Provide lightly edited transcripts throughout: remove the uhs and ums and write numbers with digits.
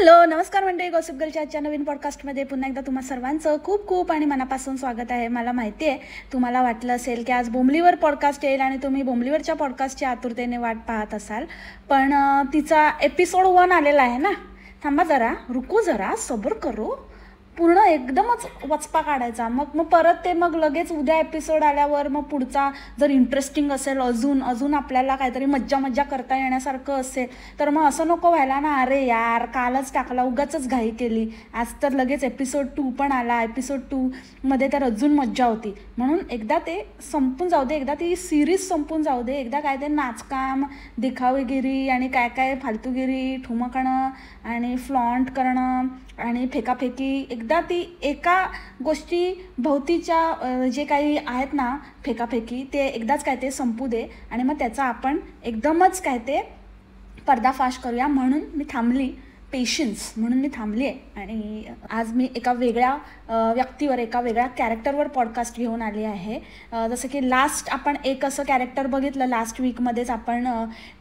Hello नमस्कार मंडळी, gossip गर्लच्या आजच्या नवीन पॉडकास्टमध्ये पुन्हा एकदा तुम्हा सर्वांचं खूप खूप आणि मनापासून स्वागत आहे. मला माहिती आहे तुम्हाला वाटलं असेल की आज बोंबलीवर पॉडकास्ट येईल आणि तुम्ही बोंबलीवरच्या पॉडकास्टची आतुरतेने वाट पाहत असाल, पण तिचा एपिसोड 1 आलेला आहे ना. थांबा जरा, रुको जरा, सबर करो, पूर्ण एकदमच वचपा काढायचा. मग परत ते लगेच उद्या एपिसोड आल्यावर मग पुढचा जर इंटरेस्टिंग असेल, अजून आपल्याला काहीतरी मज्जा करता येण्यासारखं असेल तर मग असं नको व्हायला ना. अरे यार, कालच टाकला, उगाचच घाई केली, आज तर लगेच एपिसोड 2 पण आला. एपिसोड 2मध्ये तर अजून मज्जा होती. म्हणून एकदा ते संपून जाऊ दे, एकदा ती सिरीज संपून जाऊ दे. एकदा काय ते नाचकाम, दिखावेगिरी आणि काय फालतूगिरी, ठुमकणं आणि फ्लॉन्ट करणं आणि फेकाफेकी, एकदा ती एका गोष्टी भोवतीच्या जे काही आहेत ना फेकाफेकी, ते एकदाच काय ते संपू दे आणि मग त्याचा आपण एकदमच काय ते पर्दाफाश करूया. म्हणून मी थांबली, पेशन्स म्हणून मी थांबली आहे. आणि आज मी एका वेगळ्या व्यक्तीवर, एका वेगळ्या कॅरेक्टरवर पॉडकास्ट घेऊन आली आहे. जसं की लास्ट आपण एक असं कॅरेक्टर बघितलं लास्ट वीकमध्येच आपण.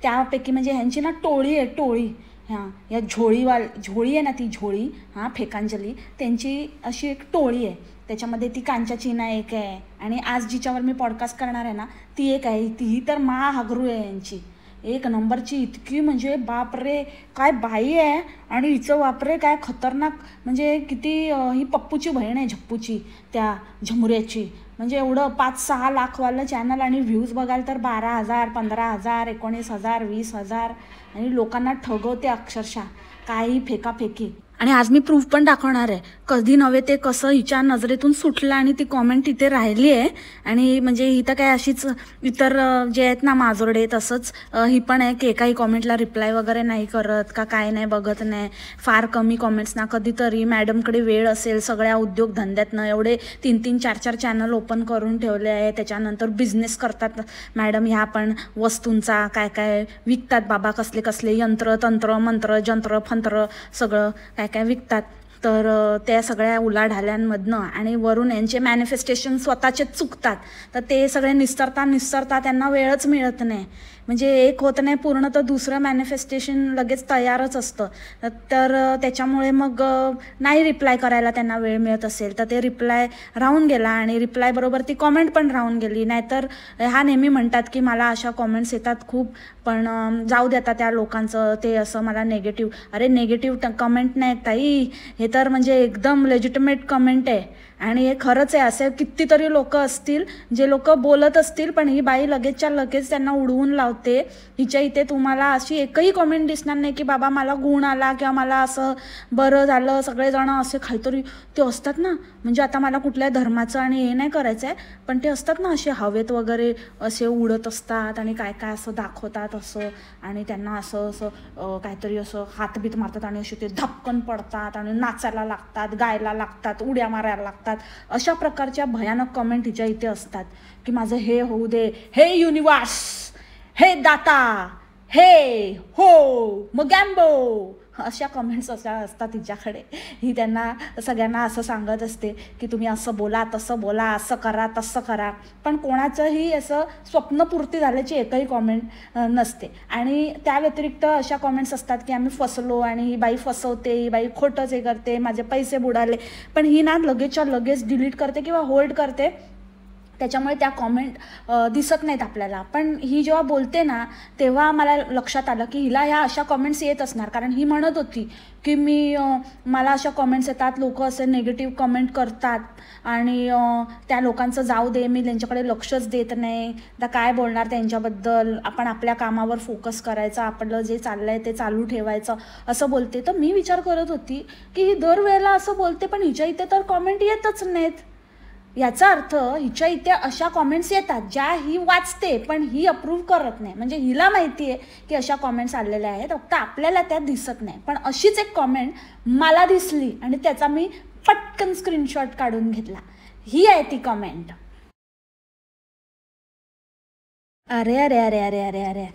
त्यापैकी म्हणजे ह्यांची ना टोळी आहे, टोळी. हां, या झोळी आहे ना, ती झोळी, हां, फेकांजली, त्यांची अशी एक टोळी आहे. त्याच्यामध्ये ती कांचा चीना एक आहे आणि आज जिच्यावर मी पॉडकास्ट करणार आहे ना ती एक आहे. ती तर महागरू आहे यांची, एक नंबरची. इतकी म्हणजे बापरे काय बाई आहे. आणि हिचं बापरे काय खतरनाक, म्हणजे किती ही पप्पूची बहीण आहे, झप्पूची, त्या झमुऱ्याची. म्हणजे एवढं 5-6 लाखवालं चॅनल आणि व्ह्यूज बघाल तर 12,000, 15,000, 19,000, 20,000 आणि लोकांना ठगवते अक्षरशः. काही फेकाफेकी. आणि आज मी प्रूफ पण दाखवणार आहे, कधी नव्हे ते कसं हिच्या नजरेतून सुटलं आणि ती कॉमेंट इथे राहिली आहे. आणि म्हणजे ही तर काय अशीच इतर जे आहेत ना माजोरडे, तसंच ही पण आहे की एकाही कॉमेंटला रिप्लाय वगैरे नाही करत का, काय नाही, बघत नाही, फार कमी कॉमेंट्स ना. कधीतरी मॅडमकडे वेळ असेल, सगळ्या उद्योगधंद्यातनं एवढे 3-3, 4-4 चॅनल ओपन करून ठेवले आहे. त्याच्यानंतर बिझनेस करतात मॅडम ह्या पण वस्तूंचा, काय विकतात बाबा, कसले यंत्र, तंत्र, मंत्र, जंत्र, फंत्र, सगळं काय विकतात. तर त्या सगळ्या उलाढाल्यांमधनं आणि वरून यांचे मॅनिफेस्टेशन स्वतःचेच चुकतात. तर ते सगळे निस्तरता त्यांना वेळच मिळत नाही. म्हणजे एक होत नाही पूर्ण तर दुसरं मॅनिफेस्टेशन लगेच तयारच असतं. तर त्याच्यामुळे मग नाही रिप्लाय करायला त्यांना वेळ मिळत असेल तर ते रिप्लाय राहून गेला आणि रिप्लाय बरोबर ती कॉमेंट पण राहून गेली. नाहीतर हा नेहमी म्हणतात की मला अशा कॉमेंट्स येतात खूप, पण जाऊ देतात त्या लोकांचं ते असं मला नेगेटिव्ह. अरे नेगेटिव्ह कमेंट नाही ताई, हे तर म्हणजे एकदम लेजिटिमेट कमेंट आहे. आणि हे खरंच आहे. असे कितीतरी लोक असतील जे लोक बोलत असतील, पण ही बाई लगेचच्या लगेच त्यांना उडवून लावते. हिच्या इथे तुम्हाला अशी एकही कॉमेंट दिसणार नाही की बाबा मला गुण आला किंवा मला असं बरं झालं. सगळेजण असे काहीतरी ते असतात ना, म्हणजे आता मला कुठल्या धर्माचं आणि हे नाही करायचं आहे, पण ते असतात ना असे हवेत वगैरे असे उडत असतात आणि काय असं दाखवतात असं, आणि त्यांना असं काहीतरी असं हातबीत मारतात आणि असे ते धपकन पडतात आणि नाचायला लागतात, गायला लागतात, उड्या मारायला लागतात. अशा प्रकारच्या भयानक कमेंट हिच्या इथे असतात की माझं हे होऊ दे, हे युनिवर्स, हे दाता, हे हो मगॅम्बो, अशा कमेंट्स अशा असतात हिच्याकडे. ही त्यांना सगळ्यांना असं सांगत असते की तुम्ही असं बोला, तसं बोला, असं करा, तसं करा. पण कोणाचंही असं स्वप्नपूर्ती झाल्याची एकही कॉमेंट नसते. आणि त्या व्यतिरिक्त अशा कॉमेंट्स असतात की आम्ही फसलो आणि ही बाई फसवते, ही बाई खोटंच हे करते, माझे पैसे बुडाले. पण ही ना लगेचच्या लगेच डिलीट करते किंवा होल्ड करते. त्याच्यामुळे त्या कॉमेंट दिसत नाहीत आपल्याला. पण ही जेव्हा बोलते ना तेव्हा मला लक्षात आलं की हिला ह्या अशा कॉमेंट्स येत असणार. कारण ही म्हणत होती की मला अशा कॉमेंट्स येतात, लोक असे निगेटिव्ह कमेंट करतात आणि त्या लोकांचं जाऊ दे, मी त्यांच्याकडे लक्षच देत नाही, आता काय बोलणार त्यांच्याबद्दल, आपण आपल्या कामावर फोकस करायचा, आपलं जे चाललं आहे ते चालू ठेवायचं, असं बोलते. तर मी विचार करत होती की ही दरवेळेला असं बोलते पण हिच्या इथे तर कॉमेंट येतच नाहीत. याचा अर्थ हिच्या इथे अशा कॉमेंट्स येतात ज्या ही वाचते पण ही अप्रूव्ह करत नाही. म्हणजे हिला माहिती आहे की अशा कॉमेंट्स आलेल्या आहेत, फक्त आपल्याला त्या दिसत नाही. पण अशीच एक कॉमेंट मला दिसली आणि त्याचा मी पटकन स्क्रीनशॉट काढून घेतला. ही आहे ती कॉमेंट. अरे अरे अरे अरे अरे अरे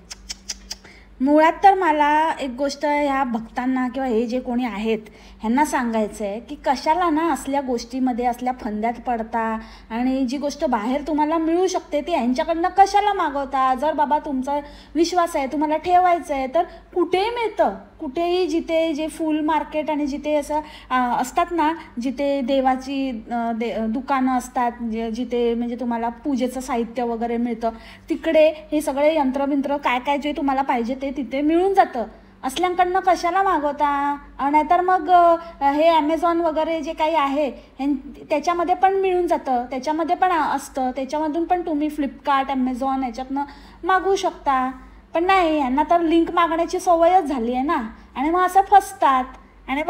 मुळात तर मला एक गोष्ट ह्या भक्तांना किंवा हे जे कोणी आहेत ह्यांना सांगायचं आहे की कशाला ना असल्या गोष्टीमध्ये असल्या फंद्यात पडता आणि जी गोष्ट बाहेर तुम्हाला मिळू शकते ती ह्यांच्याकडनं कशाला मागवता. जर बाबा तुमचा विश्वास आहे, तुम्हाला ठेवायचं आहे, तर कुठेही मिळतं. कुठेही जिथे जे फुल मार्केट आणि जिथे असं असतात ना, जिथे देवाची दुकानं असतात, जिथे म्हणजे तुम्हाला पूजेचं साहित्य वगैरे मिळतं, तिकडे हे सगळे यंत्रबिंत्र काय काय जे तुम्हाला पाहिजे ते तिथे मिळून जातं. असल्यांकडनं कशाला मागवता. नाहीतर मग हे ॲमेझॉन वगैरे जे काही आहे त्याच्यामध्ये पण मिळून जातं, त्याच्यामध्ये पण असतं, त्याच्यामधून पण तुम्ही फ्लिपकार्ट, ॲमेझॉन याच्यातनं मागवू शकता. पण नाही, यांना तर लिंक मागण्याची सवयच झाली आहे ना, आणि मग असं फसतात. आणि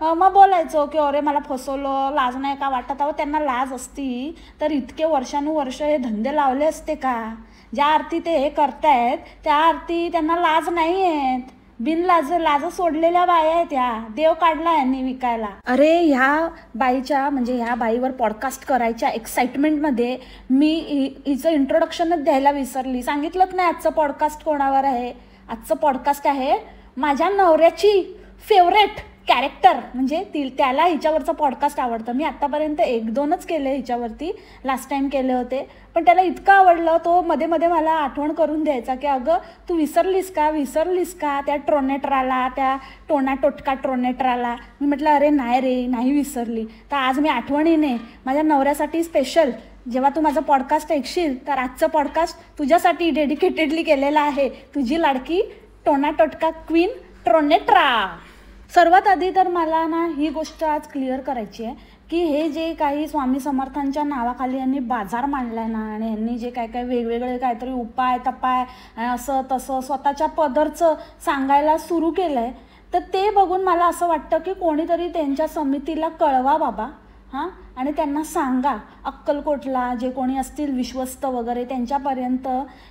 मग बोलायचो की अरे मला फसवलं, लाज नाही का वाटत. त्यांना लाज असती तर इतके वर्षानुवर्ष हे धंदे लावले असते का. ज्या अर्थी ते हे करतायत त्या अर्थी त्यांना लाज नाही आहेत. लाज सोडलेल्या बाया आहेत त्या. देव काढला यांनी विकायला. अरे ह्या बाईच्या म्हणजे ह्या बाईवर पॉडकास्ट करायच्या एक्साइटमेंटमध्ये मी हिचं इंट्रोडक्शनच द्यायला विसरली. सांगितलंच नाही आजचं पॉडकास्ट कोणावर आहे. आजचं पॉडकास्ट आहे माझ्या नवऱ्याची फेवरेट कॅरेक्टर, म्हणजे त्याला हिच्यावरचं पॉडकास्ट आवडतं. मी आत्तापर्यंत 1-2च केले हिच्यावरती, लास्ट टाईम केले होते, पण त्याला इतकं आवडलं तो मध्ये मध्ये मला आठवण करून द्यायचा की अगं तू विसरलीस का त्या ट्रोनेटराला, त्या टोटका ट्रोनेटराला. मी म्हटलं अरे नाही रे, नाही विसरली. तर आज मी आठवणीने माझ्या नवऱ्यासाठी स्पेशल जेव्हा तू माझं पॉडकास्ट ऐकशील तर आजचं पॉडकास्ट तुझ्यासाठी डेडिकेटेडली केलेलं आहे. तुझी लाडकी टोटका क्वीन ट्रोनेट्रा. सर्वात आधी तर मला ना ही गोष्ट आज क्लिअर करायची आहे की हे जे काही स्वामी समर्थांच्या नावाखाली यांनी बाजार मांडलाय ना, आणि यांनी जे काय काय वेगवेगळे काहीतरी उपाय तपाय असं तसं स्वतःच्या पदरचं सांगायला सुरू केलं आहे, तर ते बघून मला असं वाटतं की कोणीतरी त्यांच्या समितीला कळवा बाबा, हां, आणि त्यांना सांगा, अक्कलकोटला जे कोणी असतील विश्वस्त वगैरे त्यांच्यापर्यंत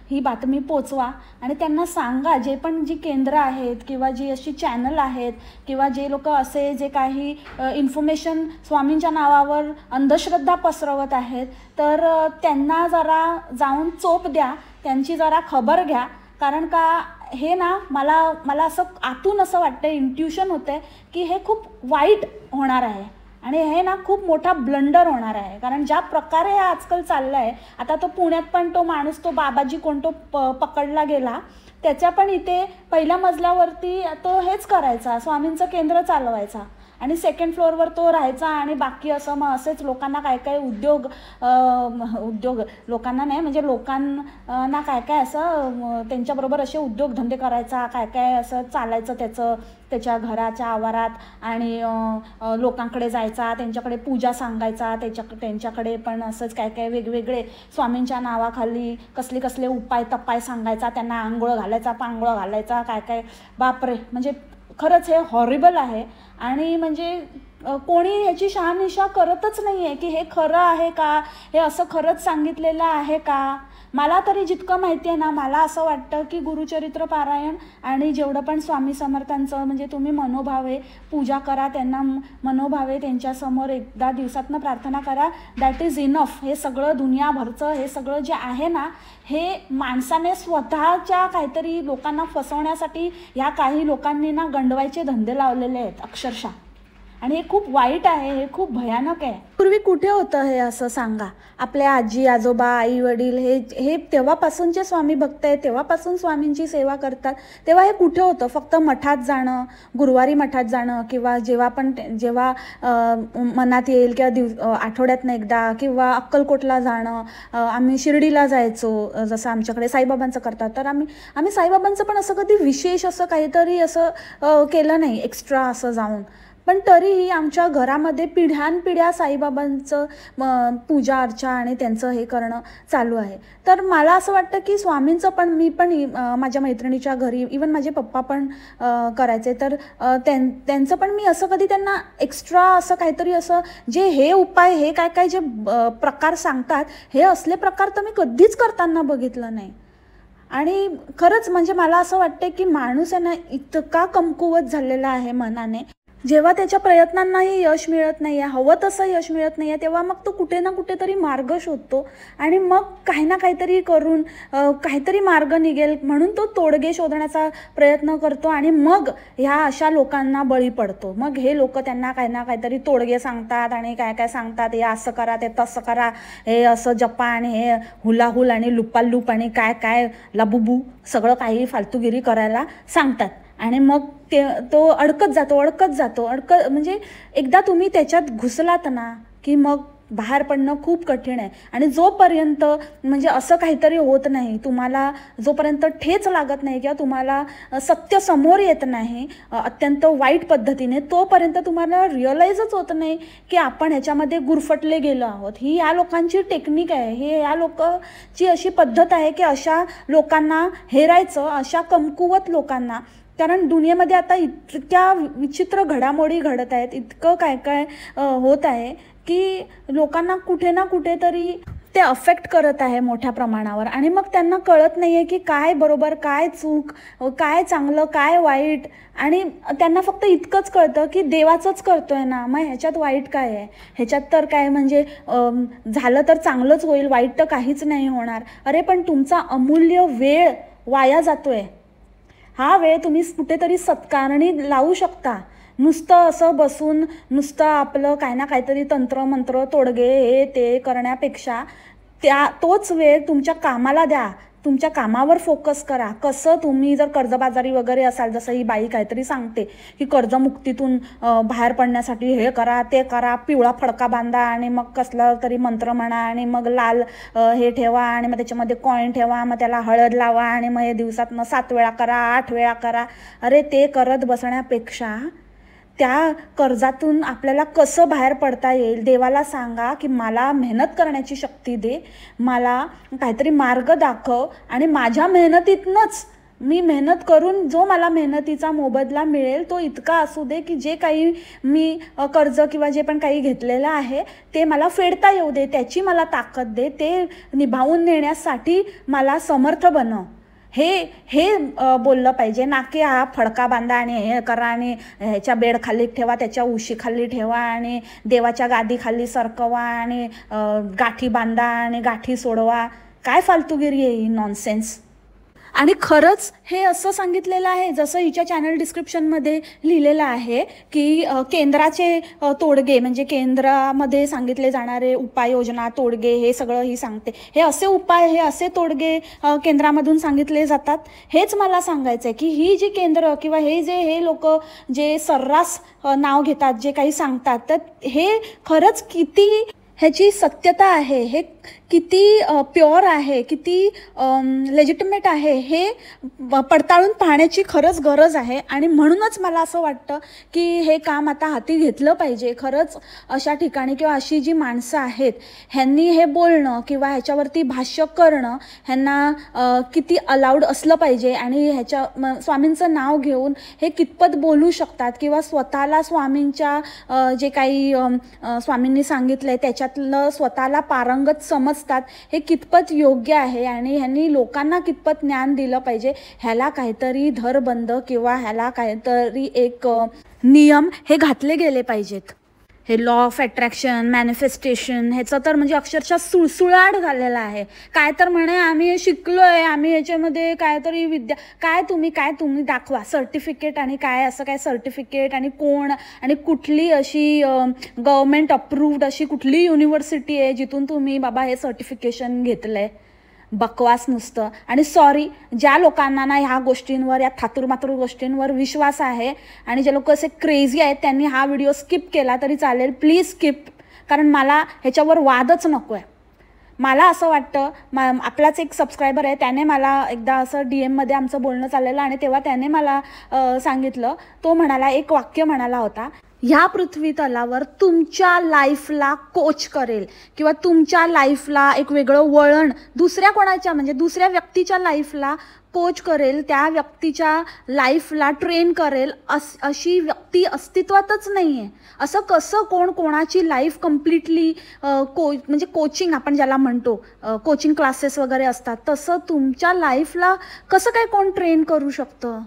ही बातमी पोचवा आणि त्यांना सांगा, जे पण जी केंद्र आहेत किंवा जी अशी चॅनल आहेत किंवा जे लोक असे जे काही इन्फॉर्मेशन स्वामींच्या नावावर अंधश्रद्धा पसरवत आहेत, तर त्यांना जरा जाऊन चोप द्या, त्यांची जरा खबर घ्या. कारण का हे ना मला असं आतून असं वाटतं, इंट्युशन होतं की हे खूप वाईट होणार आहे आणि हे ना खूप मोठा ब्लंडर होणार आहे. कारण ज्या प्रकारे हे आजकाल चाललं आहे, आता तो पुण्यात पण तो माणूस, तो बाबाजी कोण, तो पकडला गेला, त्याच्या पण इथे पहिल्या मजल्यावरती तो हेच करायचा, स्वामींचं केंद्र चालवायचा आणि सेकंड फ्लोअरवर तो राहायचा आणि बाकी असं मग असेच लोकांना काय काय उद्योग लोकांना नाही म्हणजे लोकांना काय काय असं त्यांच्याबरोबर असे उद्योगधंदे करायचा, काय काय असं चालायचं त्याच्या घराच्या आवारात आणि लोकांकडे जायचा, त्यांच्याकडे पूजा सांगायचा, त्यांच्याकडे पण असंच काय काय वेगवेगळे स्वामींच्या नावाखाली कसले उपाय तपाय सांगायचा, त्यांना आंघोळ घालायचा, पांघोळ घालायचा, काय काय. बापरे, म्हणजे खरंच हे हॉरिबल आहे. आणि म्हणजे कोणी ह्याची शहानिशा करतच नाही आहे की हे खरं आहे का, हे असं खरंच सांगितलेलं आहे का. मला तरी जितकं माहिती आहे ना, मला असं वाटतं की गुरुचरित्र पारायण आणि जेवढं पण स्वामी समर्थांचं म्हणजे तुम्ही मनोभावे पूजा करा, त्यांना मनोभावे त्यांच्यासमोर एकदा दिवसातनं प्रार्थना करा, दॅट इज इनफ. हे सगळं दुनियाभरचं हे सगळं जे आहे ना, हे माणसाने स्वतःच्या काहीतरी लोकांना फसवण्यासाठी ह्या काही लोकांनी ना गंडवायचे धंदे लावलेले आहेत अक्षरशः. आणि हे खूप वाईट आहे, हे खूप भयानक आहे. पूर्वी कुठे होतं हे असं सांगा. आपल्या आजी आजोबा आई वडील हे तेव्हापासूनचे स्वामी भक्त आहेत, तेव्हापासून स्वामींची सेवा करतात, तेव्हा हे कुठे होतं. फक्त मठात जाणं, गुरुवारी मठात जाणं किंवा जेव्हा मनात येईल किंवा आठवड्यातनं एकदा किंवा अक्कलकोटला जाणं. आम्ही शिर्डीला जायचो, जसं आमच्याकडे साईबाबांचं करतात, तर आम्ही साईबाबांचं पण असं कधी विशेष असं काहीतरी असं केलं नाही एक्स्ट्रा असं जाऊन. पण तरीही आमच्या घरामध्ये पिढ्यानपिढ्या साईबाबांचं पूजा अर्चा आणि त्यांचं हे करणं चालू आहे. तर मला असं वाटतं की स्वामींचं पण मी पण माझ्या मैत्रिणीच्या घरी, इवन माझे पप्पा पण करायचे, तर त्यांचं पण मी असं कधी त्यांना एक्स्ट्रा असं काहीतरी असं जे हे उपाय हे काय काय जे प्रकार सांगतात, हे असले प्रकार तर मी कधीच करताना बघितलं नाही. आणि खरंच म्हणजे मला असं वाटतं की माणूस आहे ना इतका कमकुवत झालेला आहे मनाने जेव्हा त्याच्या प्रयत्नांनाही यश मिळत नाही आहे, हवं तसं यश मिळत नाही आहे, तेव्हा मग तो कुठे ना कुठेतरी मार्ग शोधतो आणि मग काही ना काहीतरी करून काहीतरी मार्ग निघेल म्हणून तो तोडगे शोधण्याचा प्रयत्न करतो आणि मग ह्या अशा लोकांना बळी पडतो. मग हे लोक त्यांना काही ना काहीतरी तोडगे सांगतात आणि काय काय सांगतात, हे असं करा, ते तसं करा, हे असं जपा आणि हे हुलाहुल आणि लुपालूप आणि काय काय लबुबू सगळं काही फालतूगिरी करायला सांगतात. आणि मग तो अडकत जातो म्हणजे एकदा तुम्ही त्याच्यात घुसलात ना की मग बाहेर पडणं खूप कठीण आहे. आणि जोपर्यंत म्हणजे असं काहीतरी होत नाही, तुम्हाला जोपर्यंत ठेच लागत नाही किंवा तुम्हाला सत्य समोर येत नाही अत्यंत वाईट पद्धतीने, तोपर्यंत तुम्हाला रिअलाइजच होत नाही की आपण ह्याच्यामध्ये गुरफटले गेलो आहोत. ही या लोकांची टेक्निक आहे, ही या लोकांची अशी पद्धत आहे की अशा लोकांना हेरायचं, अशा कमकुवत लोकांना. कारण दुनियेमध्ये आता इतक्या विचित्र घडामोडी घडत आहेत, इतकं काय काय होत आहे की लोकांना कुठे ना कुठेतरी ते अफेक्ट करत आहे मोठ्या प्रमाणावर. आणि मग त्यांना कळत नाही आहे की काय बरोबर, काय चूक, काय चांगलं, काय वाईट. आणि त्यांना फक्त इतकंच कळतं की देवाचंच करतोय ना, मग ह्याच्यात वाईट काय आहे, ह्याच्यात तर काय म्हणजे झालं तर चांगलंच होईल, वाईट तर काहीच नाही होणार. अरे पण तुमचा अमूल्य वेळ वाया जातोय. हा वेळ तुम्ही कुठेतरी सत्कारणी लावू शकता. नुसतं असं बसून नुसतं आपलं काय ना काहीतरी तंत्रमंत्र तोडगे हे ते करण्यापेक्षा तोच वेळ तुमच्या कामाला द्या, तुमच्या कामावर फोकस करा. कसं तुम्ही जर कर्जबाजारी वगैरे असाल, जसं ही बाई काहीतरी सांगते की कर्जमुक्तीतून बाहेर पडण्यासाठी हे करा ते करा, पिवळा फडका बांधा आणि मग कसला तरी मंत्र म्हणा आणि मग लाल हे ठेवा आणि मग त्याच्यामध्ये कॉईन ठेवा, मग त्याला हळद लावा आणि मग हे दिवसातनं 7 वेळा करा, 8 वेळा करा. अरे ते करत बसण्यापेक्षा त्या कर्जातून आपल्याला कसं बाहेर पडता येईल, देवाला सांगा की मला मेहनत करण्याची शक्ती दे, मला काहीतरी मार्ग दाखव आणि माझ्या मेहनतीतनंच मी मेहनत करून जो मला मेहनतीचा मोबदला मिळेल तो इतका असू दे की जे काही मी कर्ज किंवा जे पण काही घेतलेलं आहे ते मला फेडता येऊ दे, त्याची मला ताकद दे, ते निभावून नेण्यासाठी मला समर्थ बनव. हे बोललं पाहिजे ना की हा फडका बांधा आणि हे करा आणि ह्याच्या बेडखाली ठेवा, त्याच्या उशीखाली ठेवा आणि देवाच्या गादीखाली सरकवा आणि गाठी बांधा आणि गाठी सोडवा. काय फालतूगिरी आहे ही, नॉनसेन्स. आणि खरंच हे असं सांगितलेलं आहे, जसं हिच्या चॅनल डिस्क्रिप्शनमध्ये लिहिलेलं आहे की केंद्राचे तोडगे म्हणजे केंद्रामध्ये सांगितले जाणारे उपाययोजना तोडगे हे सगळं ही सांगते. हे असे उपाय, हे असे तोडगे केंद्रामधून सांगितले जातात. हेच मला सांगायचं आहे की ही जी केंद्र किंवा हे लोक जे सर्रास नाव घेतात, जे काही सांगतात, तर हे खरंच किती ह्याची सत्यता आहे, हे किती प्युअर आहे, किती लेजिटिमेट आहे, हे पडताळून पाहण्याची खरंच गरज आहे. आणि म्हणूनच मला असं वाटतं की हे काम आता हाती घेतलं पाहिजे. खरंच अशा ठिकाणी किंवा अशी जी माणसं आहेत ह्यांनी हे बोलणं किंवा ह्याच्यावरती भाष्य करणं ह्यांना किती अलाउड असलं पाहिजे. आणि ह्याच्या स्वामींचं नाव घेऊन हे कितपत बोलू शकतात किंवा स्वतःला स्वामींच्या जे काही स्वामींनी सांगितलं आहे त्याच्यातलं स्वतःला पारंगत समज हे कितपत योग्य आहे आणि ह्यांनी लोकांना कितपत ज्ञान दिलं पाहिजे, ह्याला काहीतरी धरबंद किंवा ह्याला काहीतरी एक नियम हे घातले गेले पाहिजेत. हे लॉ ऑफ अट्रॅक्शन, मॅनिफेस्टेशन ह्याचं तर म्हणजे अक्षरशः सुळसुळाट झालेला आहे. काय तर म्हणे आम्ही हे शिकलोय, आम्ही ह्याच्यामध्ये काहीतरी विद्या, काय तुम्ही दाखवा सर्टिफिकेट आणि काय असं काय सर्टिफिकेट आणि कोण आणि कुठली अशी गव्हर्नमेंट अप्रूव्ड अशी कुठली युनिव्हर्सिटी आहे जिथून तुम्ही बाबा हे सर्टिफिकेशन घेतलंय. बकवास नुसतं. आणि सॉरी, ज्या लोकांना ना ह्या गोष्टींवर, या थातूरमातूर गोष्टींवर विश्वास आहे आणि जे लोक असे क्रेझी आहेत त्यांनी हा व्हिडिओ स्किप केला तरी चालेल, प्लीज स्किप. कारण मला ह्याच्यावर वादच नको आहे. मला असं वाटतं, आपलाच एक सबस्क्रायबर आहे, त्याने मला एकदा असं DM-मध्ये आमचं बोलणं चाललेलं आणि तेव्हा त्याने मला सांगितलं, तो म्हणाला, एक वाक्य म्हणाला होता, ह्या पृथ्वी तलावर तुमच्या लाईफला कोच करेल किंवा तुमच्या लाईफला एक वेगळं वळण दुसऱ्या कोणाच्या म्हणजे दुसऱ्या व्यक्तीच्या लाईफला कोच करेल, त्या व्यक्तीच्या लाईफला ट्रेन करेल, अशी व्यक्ती अस्तित्वातच नाही आहे. असं कसं कोणाची लाईफ कम्प्लिटली म्हणजे कोचिंग आपण ज्याला म्हणतो, कोचिंग क्लासेस वगैरे असतात, तसं तुमच्या लाईफला कसं काय कोण ट्रेन करू शकतं?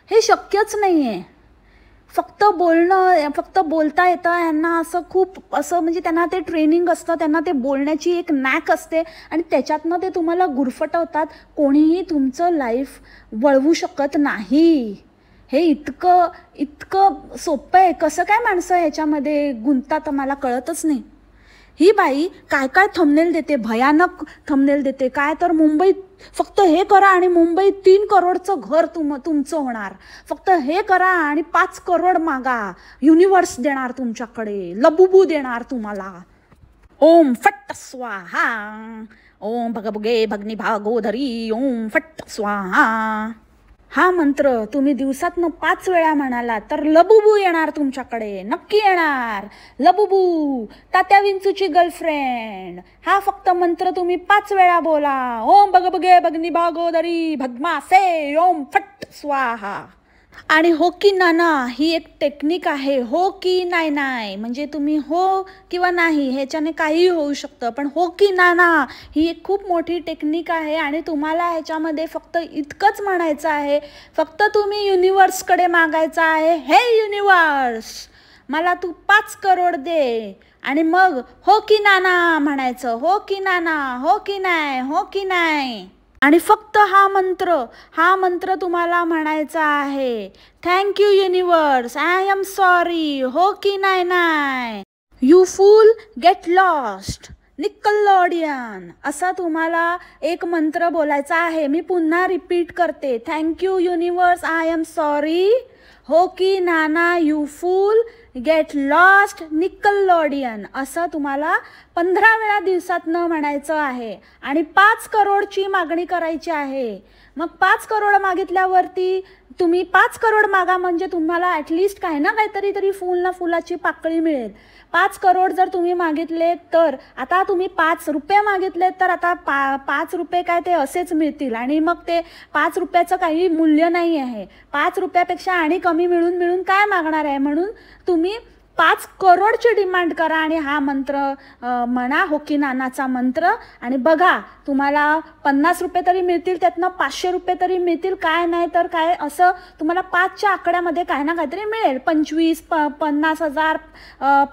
हे शक्यच नाही आहे. फक्त बोलणं, फक्त बोलता येतं यांना, असं खूप असं म्हणजे त्यांना ते ट्रेनिंग असतं, त्यांना ते बोलण्याची एक नॅक असते आणि त्याच्यातनं ते तुम्हाला गुरफटवतात. कोणीही तुमचं लाईफ वळवू शकत नाही. हे इतकं इतकं सोपं आहे. कसं काय माणसं ह्याच्यामध्ये गुंततात मला कळतच नाही. ही बाई काय काय थंबनेल देते, भयानक थंबनेल देते. काय तर मुंबईत फक्त हे करा आणि मुंबईत 3 करोडचं घर तुमचं होणार. फक्त हे करा आणि 5 करोड मागा, युनिवर्स देणार तुमच्याकडे, लबुबू देणार तुम्हाला. ओम फट्ट स्वाहा, ओम भगभगे भगनी भागोधरी, ओम फट्ट स्वाहा. हा मंत्र तुम्ही दिवसातनं 5 वेळा म्हणाला तर लबुबू येणार तुमच्याकडे, नक्की येणार. लबुबू, तात्या विंचूची गर्लफ्रेंड. हा फक्त मंत्र तुम्ही 5 वेळा बोला. ओम बगबगे भगनी भागोदरी भद्मासे, ओम फट स्वाहा. आणि हो की नाना ही एक टेक्निक आहे. हो की नाही नाही म्हणजे तुम्ही हो किंवा नाही ह्याच्याने काहीही होऊ शकतं, पण हो की नाना ही एक खूप मोठी टेक्निक आहे. आणि तुम्हाला ह्याच्यामध्ये फक्त इतकंच म्हणायचं आहे, फक्त तुम्ही युनिवर्सकडे मागायचं आहे, हे युनिवर्स मला तू 5 करोड दे. आणि मग हो की नाना म्हणायचं. हो की नाना, हो की नाही, हो की नाही. आणि फक्त हा मंत्र तुम्हाला म्हणायचा आहे. Thank you universe, I am sorry, हो की नाही नाही, you fool get lost, Nickelodeon, असा तुम्हाला एक मंत्र बोलायचा आहे. मी पुन्हा रिपीट करते. Thank you universe, I am sorry, हो की नाना, you fool get lost, Nickelodeon, असं तुम्हाला 15 वेळा दिवसातनं म्हणायचं आहे. आणि 5 करोडची मागणी करायची आहे. मग 5 करोड मागितल्यावरती तुम्ही 5 करोड मागा म्हणजे तुम्हाला ॲटलिस्ट काही ना काहीतरी तरी फुल ना फुलाची पाकळी मिळेल. 5 करोड जर तुम्ही मागितले तर आता तुम्ही 5 रुपये मागितले तर आता 5 रुपये काय ते असेच मिळतील. आणि मग ते 5 रुपयाचं काही मूल्य नाही आहे. 5 रुपयापेक्षा आणि कमी मिळून काय मागणार आहे. म्हणून तुम्ही 5 करोडची डिमांड करा आणि हा मंत्र म्हणा, हो की नानाचा मंत्र. आणि बघा तुम्हाला 50 रुपये तरी मिळतील, त्यातनं 500 रुपये तरी मिळतील. काय नाही तर काय, असं तुम्हाला 5च्या आकड्यामध्ये काय ना काहीतरी मिळेल. 25, 50,000,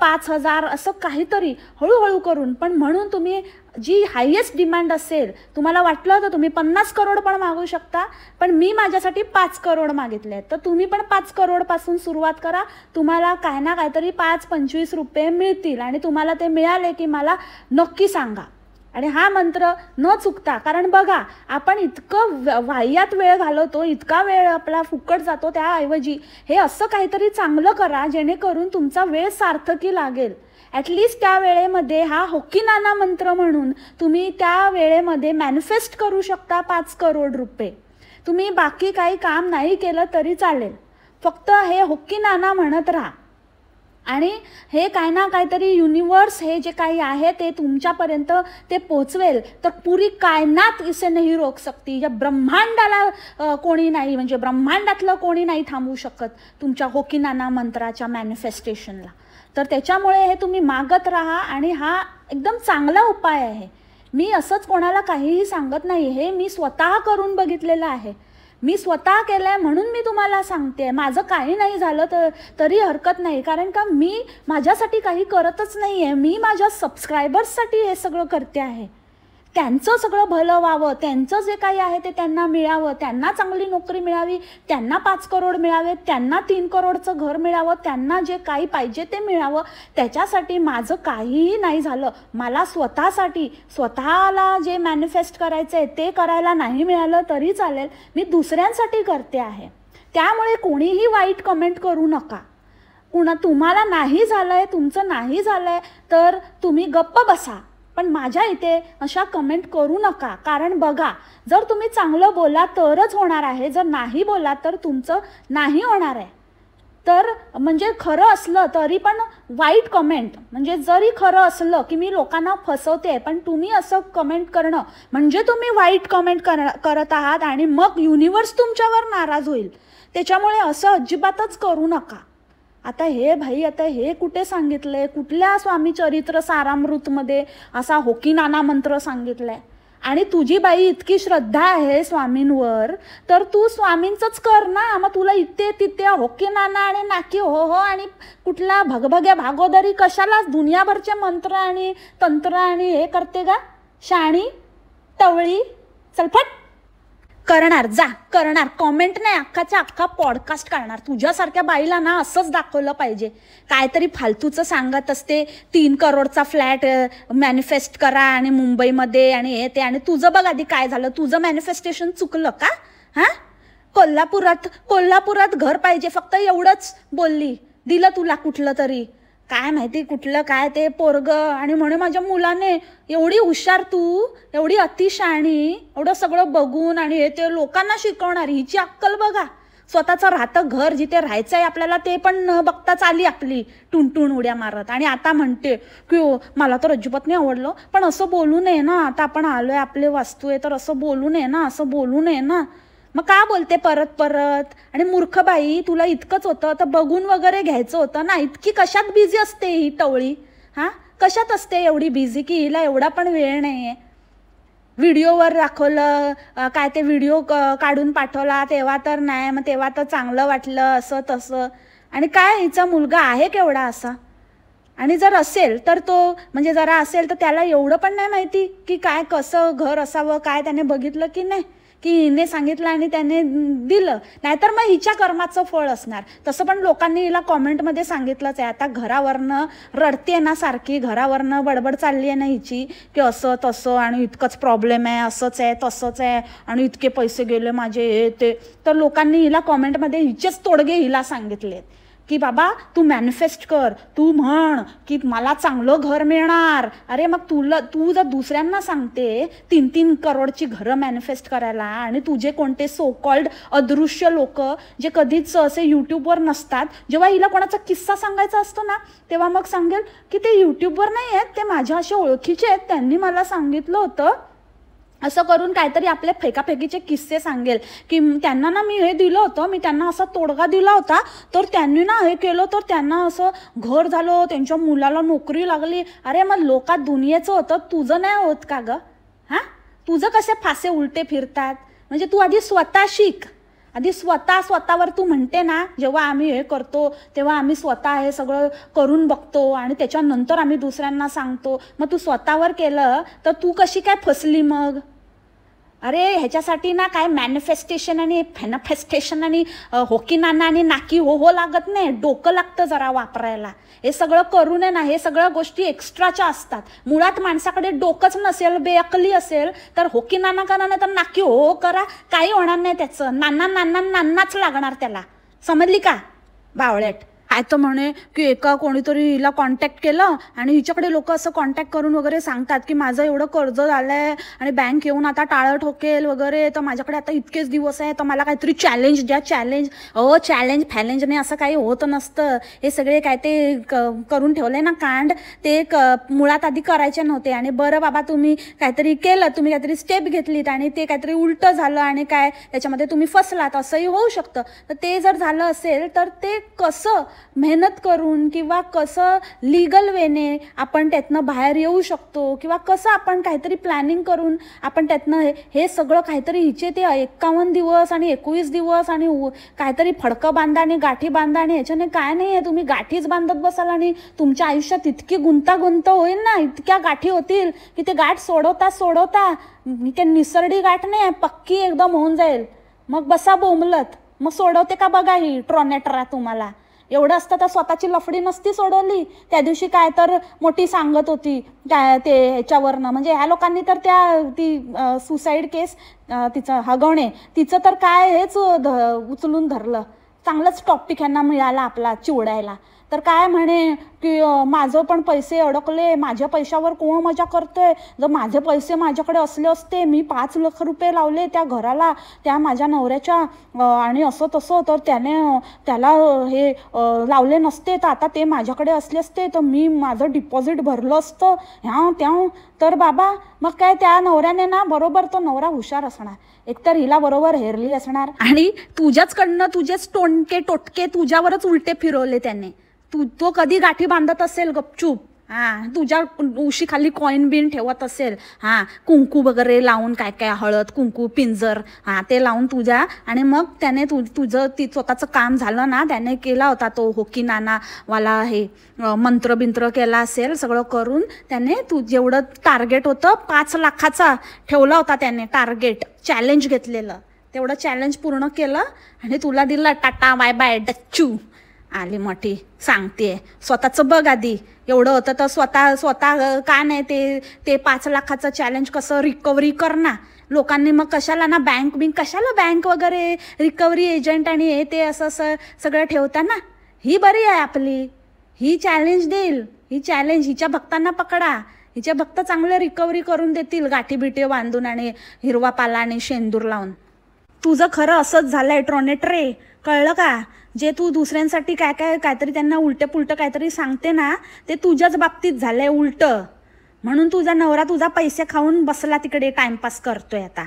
5,000 असं काहीतरी हळूहळू करून. पण म्हणून तुम्ही जी हायेस्ट डिमांड असेल, तुम्हाला वाटलं तर तुम्ही 50 करोड पण मागू शकता. पण मी माझ्यासाठी 5 करोड मागितले, तर तुम्ही पण 5 करोडपासून सुरुवात करा. तुम्हाला काय ना काहीतरी 5-25 रुपये मिळतील. आणि तुम्हाला ते मिळाले की मला नक्की सांगा. आणि हा मंत्र न चुकता, कारण बघा आपण इतकं वाह्यात वेळ घालवतो, इतका वेळ आपला फुकट जातो. त्याऐवजी हे असं काहीतरी चांगलं करा जेणेकरून तुमचा वेळ सार्थकी लागेल. ॲटलिस्ट त्या वेळेमध्ये हा होकी नाना मंत्र म्हणून तुम्ही त्या वेळेमध्ये मॅनिफेस्ट करू शकता 5 करोड रुपये. तुम्ही बाकी काही काम नाही केलं तरी चालेल, फक्त हे होकी नाना म्हणत राहा. आणि हे काय ना काहीतरी युनिवर्स हे जे काही आहे ते तुमच्यापर्यंत ते पोचवेल. तर पुरी कायनात इसे नाही रोक सकती. या ब्रह्मांडाला कोणी नाही, म्हणजे ब्रह्मांडातलं कोणी नाही थांबवू शकत तुमच्या होकी नाना मंत्राच्या मॅनिफेस्टेशनला. तर त्याच्यामुळे हे तुम्ही मागत राहा. आणि हा एकदम चांगला उपाय आहे. मी असंच कोणाला काहीही सांगत नाही, हे मी स्वतः करून बघितलेलं आहे. मी स्वतः केलं आहे म्हणून मी तुम्हाला सांगते. माझं काही नाही झालं तरी हरकत नाही, कारण का मी माझ्यासाठी काही करतच नाही आहे. मी माझ्या सबस्क्रायबर्ससाठी हे सगळं करते आहे. त्यांचं सगळं भलं व्हावं, त्यांचं जे काही आहे ते त्यांना मिळावं, त्यांना चांगली नोकरी मिळावी, त्यांना 5 करोड मिळावे, त्यांना 3 करोडचं घर मिळावं, त्यांना जे काही पाहिजे ते मिळावं. त्याच्यासाठी माझं काहीही नाही झालं. मला स्वतःसाठी, स्वतःला जे मॅनिफेस्ट करायचं आहे ते करायला नाही मिळालं तरी चालेल, मी दुसऱ्यांसाठी करते आहे. त्यामुळे कोणीही वाईट कमेंट करू नका. तुम्हाला नाही झालं आहे, तुमचं नाही झालं आहे तर तुम्ही गप्प बसा. पण माझ्या इथे अशा कमेंट करू नका. कारण बघा, जर तुम्ही चांगलं बोला तरच होणार आहे, जर नाही बोला तर तुमचं नाही होणार आहे. तर म्हणजे खरं असलं तरी पण वाईट कमेंट, म्हणजे जरी खरं असलं की मी लोकांना फसवते, पण तुम्ही असं कमेंट करणं म्हणजे तुम्ही वाईट कमेंट करत आहात आणि मग युनिवर्स तुमच्यावर नाराज होईल. त्याच्यामुळे असं अजिबातच करू नका. आता हे कुठे सांगितलंय, कुठल्या स्वामी चरित्र सारामृतमध्ये असा होकी नाना मंत्र सांगितलाय. आणि तुझी बाई इतकी श्रद्धा आहे स्वामींवर, तर तू स्वामींचंच कर ना. मग तुला इथे तिथे होकी नाना आणि नाकी हो हो आणि कुठला भगभग्या भागोदरी कशाला दुनियाभरचे मंत्र आणि तंत्र आणि हे करते का शाणी टवळी. चलफट करणार, जा करणार, कॉमेंट नाही अख्खाचा अख्खा पॉडकास्ट करणार. तुझ्यासारख्या बाईला ना असंच दाखवलं पाहिजे. काहीतरी फालतूचं सांगत असते, 3 करोडचा फ्लॅट मॅनिफेस्ट करा आणि मुंबईमध्ये आणि हे ते. आणि तुझं बघ आधी काय झालं, तुझं मॅनिफेस्टेशन चुकलं का? हां, कोल्हापुरात घर पाहिजे फक्त एवढंच बोलली, दिलं तुला कुठलं तरी काय माहिती कुठलं काय ते पोरग. आणि म्हणे माझ्या मुलाने एवढी हुशार, तू एवढी अतिशाणी, एवढं सगळं बघून आणि हे ते लोकांना शिकवणारी. हिची अक्कल बघा. स्वतःचं राहतं घर जिथे राहायचं आहे आपल्याला ते पण न बघताच आली आपली टुनटुन उड्या मारत. आणि आता म्हणते की मला तर अजिबात नाही आवडलं. पण असं बोलू नये ना, आता आपण आलोय आपले वास्तू आहे तर असं बोलू नये ना, असं बोलू नये ना. मग का बोलते परत परत. आणि मूर्ख बाई, तुला इतकंच होतं तर बघून वगैरे घ्यायचं होतं ना. इतकी कशात बिझी असते ही टवळी? हां, कशात असते एवढी बिझी की हिला एवढा पण वेळ नाही आहे. व्हिडिओवर दाखवलं काय ते व्हिडिओ काढून पाठवला तेव्हा तर नाही, मग तेव्हा तर चांगलं वाटलं असं तसं. आणि काय हिचा मुलगा आहे केवढा असा? आणि जर असेल तर तो म्हणजे जरा असेल तर त्याला एवढं पण नाही माहिती की काय कसं घर असावं, काय त्याने बघितलं की नाही, की हिने सांगितलं आणि त्याने दिलं. नाहीतर मग हिच्या कर्माचं फळ असणार. तसं पण लोकांनी हिला कॉमेंटमध्ये सांगितलंच आहे. आता घरावरनं रडते ना सारखी, घरावरनं बडबड चालली आहे ना हिची की असं तसं आणि इतकंच प्रॉब्लेम आहे, असंच आहे तसंच आहे आणि इतके पैसे गेले माझे हे ते. तर लोकांनी हिला कॉमेंटमध्ये हिचेच तोडगे हिला सांगितलेत की बाबा तू मॅनिफेस्ट कर, तू म्हण की मला चांगलं घर मिळणार. अरे मग तू जर दुसऱ्यांना सांगते 3-3 करोडची घरं मॅनिफेस्ट करायला आणि तुझे कोणते सो कॉल्ड अदृश्य लोक जे कधीच असे यूट्यूबवर नसतात, जेव्हा हिला कोणाचा किस्सा सांगायचा असतो ना तेव्हा मग सांगेल की ते यूट्यूबवर नाही आहेत, ते माझ्या असे ओळखीचे आहेत, त्यांनी मला सांगितलं होतं. असं करून काहीतरी आपले फेकाफेकीचे किस्से सांगेल की त्यांना ना मी हे दिलं होतं, मी त्यांना असा तोडगा दिला होता तर त्यांनी ना हे केलं तर त्यांना असं घर झालं, त्यांच्या मुलाला नोकरी लागली. अरे मग लोकात दुनियेचं होतं, तुझं नाही होत का गं? हां, तुझं कसे फासे उलटे फिरतात? म्हणजे तू आधी स्वतः शिक. आधी स्वतःवर तू म्हणते ना जेव्हा आम्ही हे करतो तेव्हा आम्ही स्वतः हे सगळं करून बघतो आणि त्याच्यानंतर आम्ही दुसऱ्यांना सांगतो. मग तू स्वतःवर केलं तर तू कशी काय फसली मग? अरे ह्याच्यासाठी ना काय मॅनिफेस्टेशन आणि फॅनिफेस्टेशन आणि होकी नाना आणि नाकी हो हो लागत नाही, डोकं लागतं जरा वापरायला. हे सगळं करू नये ना, हे सगळ्या गोष्टी एक्स्ट्राच्या असतात. मुळात माणसाकडे डोकंच नसेल, बेअकली असेल तर होकी नाना करा नाही तर नाकी हो करा, काही होणार नाही त्याचं. नानाच लागणार त्याला, समजली का बावळेट? काय तर म्हणे की एका कोणीतरी हिला कॉन्टॅक्ट केलं आणि हिच्याकडे लोक असं कॉन्टॅक्ट करून वगैरे सांगतात की माझं एवढं कर्ज झालंय आणि बँक येऊन आता टाळं ठोकेल वगैरे, तर माझ्याकडे आता इतकेच दिवस आहे तर मला काहीतरी चॅलेंज द्या. चॅलेंज फॅलेंजने असं काही होत नसतं. हे सगळे काय ते करून ठेवले ना कांड, ते मुळात आधी करायचे नव्हते. आणि बरं बाबा तुम्ही काहीतरी केलं, तुम्ही काहीतरी स्टेप घेतलीत आणि ते काहीतरी उलटं झालं आणि काय त्याच्यामध्ये तुम्ही फसलात, असंही होऊ शकतं. तर ते जर झालं असेल तर ते कसं मेहनत करून किंवा कसं लीगल वेने आपण त्यातनं बाहेर येऊ शकतो किंवा कसं आपण काहीतरी प्लॅनिंग करून आपण त्यातनं हे सगळं काहीतरी हिचे ते 51 दिवस आणि 21 दिवस आणि काहीतरी फडकं बांधा आणि गाठी बांधा आणि ह्याच्याने काय नाही आहे, तुम्ही गाठीच बांधत बसाल आणि तुमच्या आयुष्यात इतकी गुंतागुंत होईल ना, इतक्या गाठी होतील की ते गाठ सोडवता ते निसरडी गाठ नाही पक्की एकदम होऊन जाईल. मग बसा बोंबलत, मग सोडवते का बघा ही ट्रॉनेटरा तुम्हाला. एवढं असतं तर स्वतःची लफडी नसती सोडवली. त्या दिवशी काय तर मोठी सांगत होती काय ते ह्याच्यावरनं, म्हणजे ह्या लोकांनी तर ती सुसाईड केस तिचं हगवणे तिचं तर काय हेच उचलून धरलं. चांगलंच टॉपिक ह्यांना मिळाला आपला चिवडायला. तर काय म्हणे की माझं पण पैसे अडकले, माझ्या पैशावर कोण मजा करतोय, जर माझे पैसे माझ्याकडे असले असते, मी 5 लाख रुपये लावले त्या घराला त्या माझ्या नवऱ्याच्या आणि असं तसं, तर त्याला हे लावले नसते तर आता ते माझ्याकडे असले असते तर मी माझं डिपॉझिट भरलं असतं ह्या त्या. तर बाबा मग काय त्या नवऱ्याने ना बरोबर, तो नवरा हुशार असणार, एकतर हिला बरोबर हेरली असणार आणि तुझ्याचकडनं तुझेच टोटके तुझ्यावरच उलटे फिरवले त्याने. तो कधी गाठी बांधत असेल गपचूप. हां तुझ्या उशीखाली कॉईन बिन ठेवत असेल, हां कुंकू वगैरे लावून काय काय हळद कुंकू पिंजर हां ते लावून तुझ्या, आणि मग त्याने तुझं स्वतःचं काम झालं ना, त्याने केला होता तो होकी नानावाला हे मंत्र बिंत्र केला असेल सगळं करून, त्याने जेवढं टार्गेट होतं 5 लाखाचा ठेवला होता त्याने टार्गेट, चॅलेंज घेतलेलं, तेवढं चॅलेंज पूर्ण केलं आणि तुला दिला टाटा बाय बाय डच्चू. आली मोठी सांगते स्वतःचं बघ आधी, एवढं होतं तर स्वतः का नाही ते 5 लाखाचं चॅलेंज कसं रिकव्हरी कर ना. लोकांनी मग कशाला ना कशाला बँक वगैरे रिकव्हरी एजंट आणि हे ते असं सगळं ठेवता ना. ही बरी आहे आपली, ही चॅलेंज देईल, ही चॅलेंज हिच्या भक्तांना पकडा, हिचे भक्त चांगले रिकव्हरी करून देतील गाठी बिठी बांधून आणि हिरवा पाला आणि शेंदूर लावून. तुझं खरं असंच झालंय ट्रोनेट्रे, कळलं का. जे तू दुसऱ्यांसाठी काहीतरी त्यांना उलटे पुलटं काहीतरी सांगते ना, ते तुझ्याच बाबतीत झालंय उलट. म्हणून तुझा नवरा तुझा पैसे खाऊन बसला तिकडे टाइमपास करतोय आता.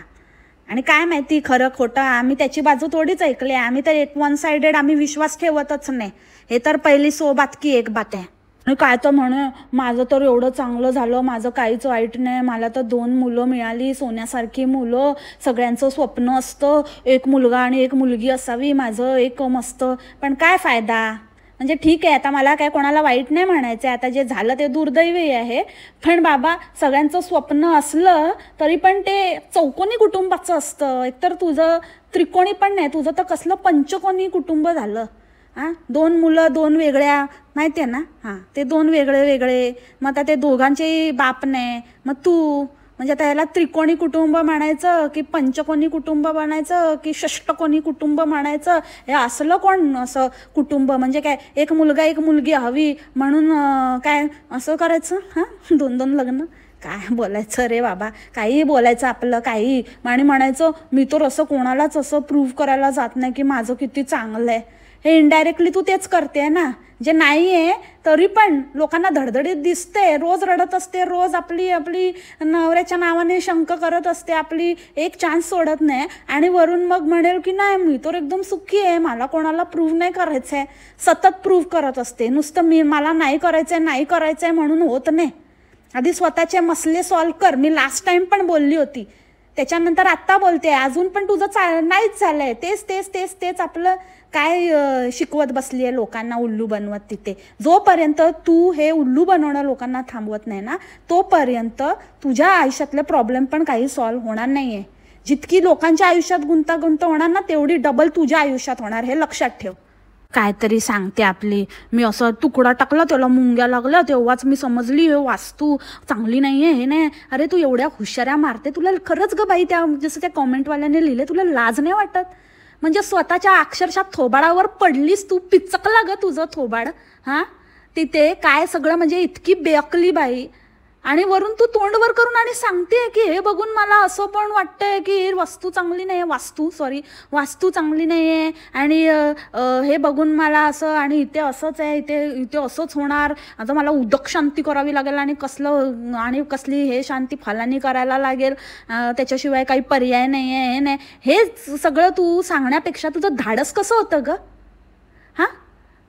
आणि काय माहिती खरं खोटं, आम्ही त्याची बाजू थोडीच ऐकली, आम्ही तर वन साइडेड आम्ही विश्वास ठेवतच नाही. हे तर पहिली बात की एक बात आहे. आणि काय तर म्हणे माझं तर एवढं चांगलं झालं, माझं काहीच वाईट नाही, मला तर 2 मुलं मिळाली, सोन्यासारखी मुलं, सगळ्यांचं स्वप्न असतं एक मुलगा आणि एक मुलगी असावी, माझं एक मस्त. पण काय फायदा, म्हणजे ठीक आहे आता मला काय कोणाला वाईट नाही म्हणायचं, आता जे झालं ते दुर्दैवी आहे, पण बाबा सगळ्यांचं स्वप्न असलं तरी पण ते चौकोनी कुटुंबाचं असतं. एकतर तुझं त्रिकोणी पण नाही, तुझं तर कसलं पंचकोनी कुटुंब झालं. 2 मुलं 2 वेगळ्या, माहिती आहे ना. हां ते 2 वेगळे, मग आता ते दोघांचेही बाप नाही, मग तू म्हणजे आता याला त्रिकोणी कुटुंब म्हणायचं की पंचकोनी कुटुंब म्हणायचं की षष्टकोनी कुटुंब म्हणायचं. हे असलं कोण असं कुटुंब, म्हणजे काय एक मुलगा एक मुलगी हवी म्हणून काय असं करायचं. 2 लग्न, काय बोलायचं रे बाबा, काही बोलायचं आपलं काही, आणि म्हणायचं मी तर असं कोणालाच असं प्रूव्ह करायला जात नाही की माझं किती चांगलं आहे. हे इनडायरेक्टली तू तेच करते ना, जे नाही आहे तरी पण लोकांना धडधडीत दिसते, रोज रडत असते, रोज आपली नवऱ्याच्या नावाने शंक करत असते, आपली एक चान्स सोडत नाही, आणि वरून मग म्हणेल की नाही मी तर एकदम सुखी आहे, मला कोणाला प्रूव्ह नाही करायचं आहे. सतत प्रूव्ह करत असते, नुसतं मला नाही करायचं आहे म्हणून होत नाही. आधी स्वतःचे मसले सॉल्व्ह कर. मी लास्ट टाइम पण बोलली होती, त्याच्यानंतर आत्ता बोलते, अजून पण तुझं नाहीच झालंय. तेच आपलं काय शिकवत बसली आहे लोकांना, उल्लू बनवत तिथे. जोपर्यंत तू हे उल्लू बनवणं लोकांना थांबवत नाही ना, तोपर्यंत तुझ्या आयुष्यातले प्रॉब्लेम पण काही सॉल्व्ह होणार नाही आहे. जितकी लोकांच्या आयुष्यात गुंतागुंत होणार ना, तेवढी डबल तुझ्या आयुष्यात होणार, हे लक्षात ठेव. काहीतरी सांगते आपली, मी असं तुकडा टाकला त्याला मुंग्या लागल्या, तेव्हाच मी समजली हे वास्तू चांगली नाही आहे, हे नाही. अरे तू एवढ्या हुशाऱ्या मारते, तुला खरंच ग बाई, त्या जसं त्या कॉमेंटवाल्याने लिहिले, तुला लाज नाही वाटत. म्हणजे स्वतःच्या अक्षरशः थोबाडावर पडलीस तू, पिचकला ग तुझं थोबाड. तिथे काय सगळं म्हणजे इतकी बेअकली बाई, आणि वरून तू तोंडवर करून आणि सांगते की हे बघून मला असं पण वाटतंय की वास्तू चांगली नाही आहे, वास्तू चांगली नाही आहे, आणि हे बघून मला असं, आणि इथे असंच आहे, इथे असंच होणार, आता मला उदक शांती करावी लागेल, आणि कसली हे शांती फलानी करायला लागेल, त्याच्याशिवाय काही पर्याय नाही आहे, हे नाही. हे सगळं तू सांगण्यापेक्षा तुझं धाडस कसं होतं ग.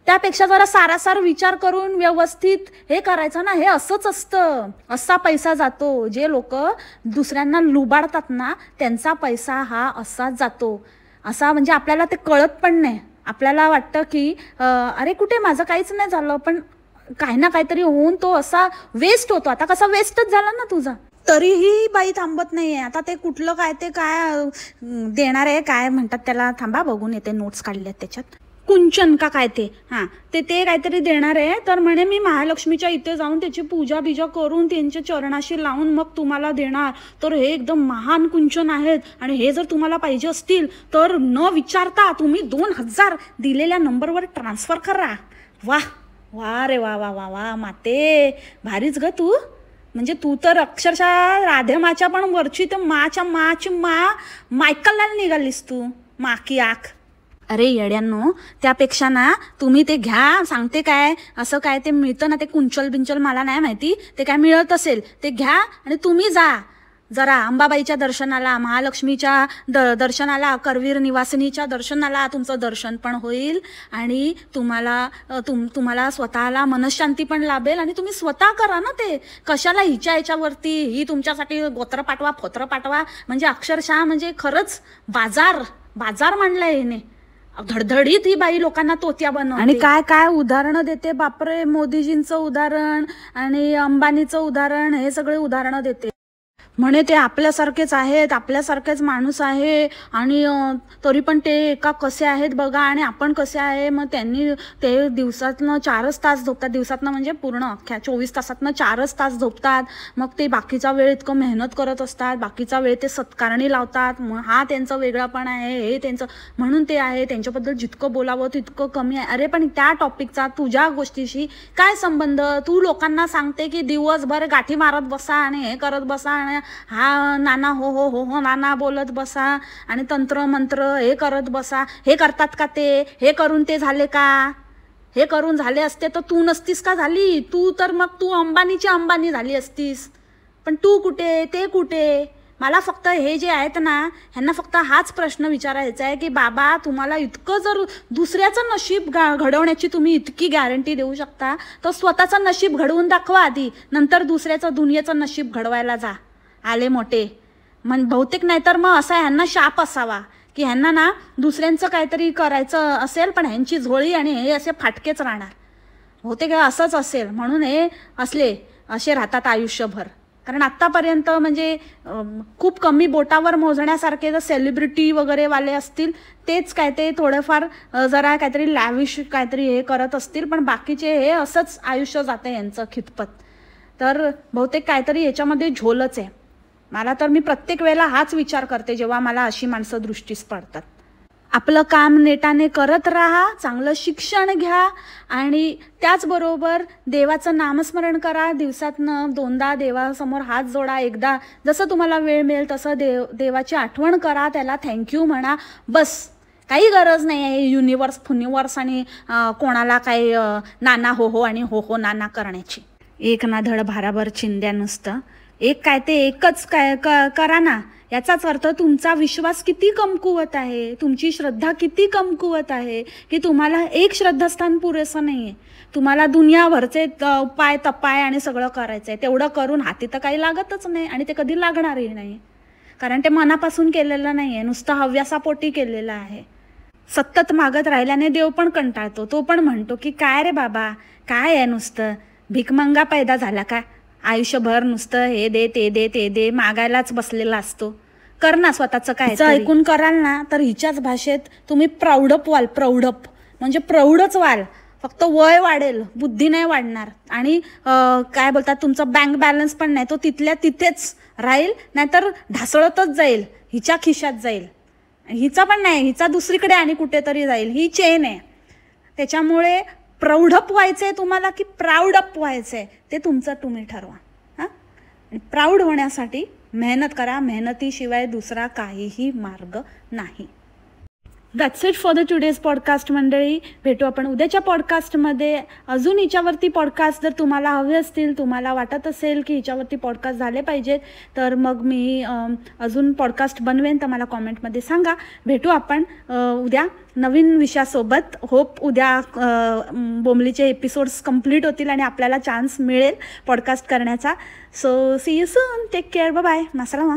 त्यापेक्षा जरा सारासार विचार करून व्यवस्थित हे करायचं ना. हे असंच असतं, असा पैसा जातो. जे लोक दुसऱ्यांना लुबाडतात ना, त्यांचा पैसा हा असाच जातो. असा म्हणजे आपल्याला ते कळत पण नाही. आपल्याला वाटतं की अरे कुठे माझं काहीच नाही झालं, पण काही ना काहीतरी होऊन तो असा वेस्ट होतो. आता कसा वेस्टच झाला ना तुझा, तरीही बाई थांबत नाहीये. आता ते कुठलं काय देणार आहे, काय म्हणतात त्याला, थांबा बघून येते, नोट्स काढल्यात त्याच्यात, कुंचन का काय ते, ते काहीतरी देणार आहे. तर म्हणे मी महालक्ष्मीच्या इथे जाऊन त्याची पूजा बिजा करून त्यांच्या चरणाशी लावून मग तुम्हाला देणार. तर हे एकदम महान कुंचन आहेत, आणि हे जर तुम्हाला पाहिजे असतील तर न विचारता तुम्ही 2000 दिलेल्या नंबरवर ट्रान्सफर करा. वा रे वा वा वा वा माते, भारीच ग तू. म्हणजे तू तर अक्षरशः राधेमाच्या पण वरची तर माची मायकलला निघालीस तू, मा की आख. अरे येड्यांनो, त्यापेक्षा ना तुम्ही ते घ्या. सांगते काय, असं काय ते मिळतं ना, ते कुंचल बिंचल मला नाही माहिती, ते काय मिळत असेल ते घ्या आणि तुम्ही जा. जरा अंबाबाईच्या दर्शनाला, महालक्ष्मीच्या दर्शनाला, करवीर निवासिनीच्या दर्शनाला तुमचं दर्शन पण होईल आणि तुम्हाला स्वतःला मनशांती पण लाभेल आणि तुम्ही स्वतः करा ना ते. कशाला हिच्या याच्यावरती ही तुमच्यासाठी गोत्र पाठवा, फोत्र पाठवा, म्हणजे अक्षरशः म्हणजे खरंच बाजार मांडलाय हिने. धडधडीत ही बाई लोकांना तोत्या बनवते आणि काय काय उदाहरणं देते बापरे. मोदीजींचं उदाहरण आणि अंबानीचं उदाहरण, हे सगळे उदाहरणं देते. म्हणे ते आपल्यासारखेच आहेत, आपल्यासारखेच माणूस आहे आणि तरी पण ते एका कसे आहेत बघा आणि आपण कसे आहे. मग त्यांनी ते दिवसातनं 4च तास झोपतात, दिवसातनं म्हणजे पूर्ण अख्ख्या 24 तासातनं 4च तास झोपतात. मग ते बाकीचा वेळ इतकं मेहनत करत असतात, बाकीचा वेळ ते सत्कारणी लावतात. हा त्यांचं वेगळंपण आहे, हे त्यांचं म्हणून ते आहे. त्यांच्याबद्दल जितकं बोलावं तितकं कमी आहे. अरे पण त्या टॉपिकचा तुझ्या गोष्टीशी काय संबंध? तू लोकांना सांगते की दिवसभर गाठी मारत बसा आणि हे करत बसा आणि हा नाना हो हो हो हो नाना बोलत बसा आणि तंत्र मंत्र हे करत बसा. हे करतात का ते? हे करून ते झाले का? हे करून झाले असते तर तू नसतीस का झाली? तू तर मग तू अंबानीची अंबानी झाली असतीस. पण तू कुठे, ते कुठे? मला फक्त हे जे आहेत ना, ह्यांना फक्त हाच प्रश्न विचारायचा आहे की बाबा तुम्हाला इतकं जर दुसऱ्याचं नशीब घडवण्याची तुम्ही इतकी गॅरंटी देऊ शकता तर स्वतःचं नशीब घडवून दाखवा आधी, नंतर दुसऱ्याचं दुनियेचं नशीब घडवायला जा. आले मोठे बहुतेक. नाहीतर मग असा ह्यांना शाप असावा की ह्यांना ना दुसऱ्यांचं काहीतरी करायचं असेल पण ह्यांची झोळी आणि हे असे फाटकेच राहणार. बहुतेक असंच असेल म्हणून हे असे राहतात आयुष्यभर. कारण आत्तापर्यंत म्हणजे खूप कमी बोटावर मोजण्यासारखे जर सेलिब्रिटी वगैरे वाले असतील तेच काय ते थोडंफार जरा काहीतरी लॅविश काहीतरी हे करत असतील, पण बाकीचे हे असंच आयुष्य जातं यांचं खितपत. तर बहुतेक काहीतरी याच्यामध्ये झोलच आहे. मी प्रत्येक वेळेला हाच विचार करते जेव्हा मला अशी माणसं दृष्टीस पडतात. आपलं काम नेटाने करत राहा, चांगलं शिक्षण घ्या आणि त्याचबरोबर देवाचं नामस्मरण करा. दिवसातनं 2दा देवासमोर हात जोडा. एकदा जसं तुम्हाला वेळ मिळेल तसं देवाची आठवण करा, त्याला थँक्यू म्हणा. बस, काही गरज नाही आहे युनिवर्स आणि कोणाला काही नाना हो हो आणि हो हो नाना करण्याची. एक ना धड भाराभर चिंध्या नुसतं. एक काय ते एकच काय करा ना. याचाच अर्थ तुमचा विश्वास किती कमकुवत आहे, तुमची श्रद्धा किती कमकुवत आहे की तुम्हाला एक श्रद्धास्थान पुरेसं नाही आहे. तुम्हाला दुनियाभरचे उपाय तपाय आणि सगळं करायचं आहे. तेवढं करून हाती तर काही लागतच नाही आणि ते कधी लागणारही नाही, कारण ते मनापासून केलेलं नाही आहे, नुसतं हव्यासापोटी केलेलं आहे. सतत मागत राहिल्याने देव पण कंटाळतो. तो पण म्हणतो की काय रे बाबा, काय आहे नुसतं भिकमंगा पैदा झाला का? आयुष्यभर नुसतं हे दे ते दे मागायलाच बसलेला असतो. कर ना स्वतःचं काय. ऐकून कराल ना तर हिच्याच भाषेत तुम्ही प्रौढप व्हाल. प्रौढप म्हणजे प्रौढच व्हाल. फक्त वय वाढेल, बुद्धी नाही वाढणार. आणि काय बोलतात तुमचा बँक बॅलन्स पण नाही, तो तिथल्या तिथेच राहील, नाहीतर ढासळतच जाईल, हिच्या खिशात जाईल. हिचा पण नाही, हिचा दुसरीकडे आणि कुठेतरी जाईल. ही चेन आहे. त्याच्यामुळे प्रौढप व्हायचंय तुम्हाला की प्राऊडअप व्हायचंय ते तुमचं तुम्ही ठरवा. हां, प्राऊड होण्यासाठी मेहनत करा. मेहनतीशिवाय दुसरा काहीही मार्ग नाही. That's it for the today's podcast मंडळी. भेटू आपण उद्याच्या पॉडकास्टमध्ये. अजून हिच्यावरती पॉडकास्ट जर तुम्हाला हवे असतील, तुम्हाला वाटत असेल की हिच्यावरती पॉडकास्ट झाले पाहिजेत, तर मग मी अजून पॉडकास्ट बनवेन, तर मला कॉमेंटमध्ये सांगा. भेटू आपण उद्या नवीन विषयासोबत. होप उद्या बोमलीचे एपिसोड्स कंप्लीट होतील आणि आपल्याला चान्स मिळेल पॉडकास्ट करण्याचा. So see you soon. Take care. Bye bye. मासलामा.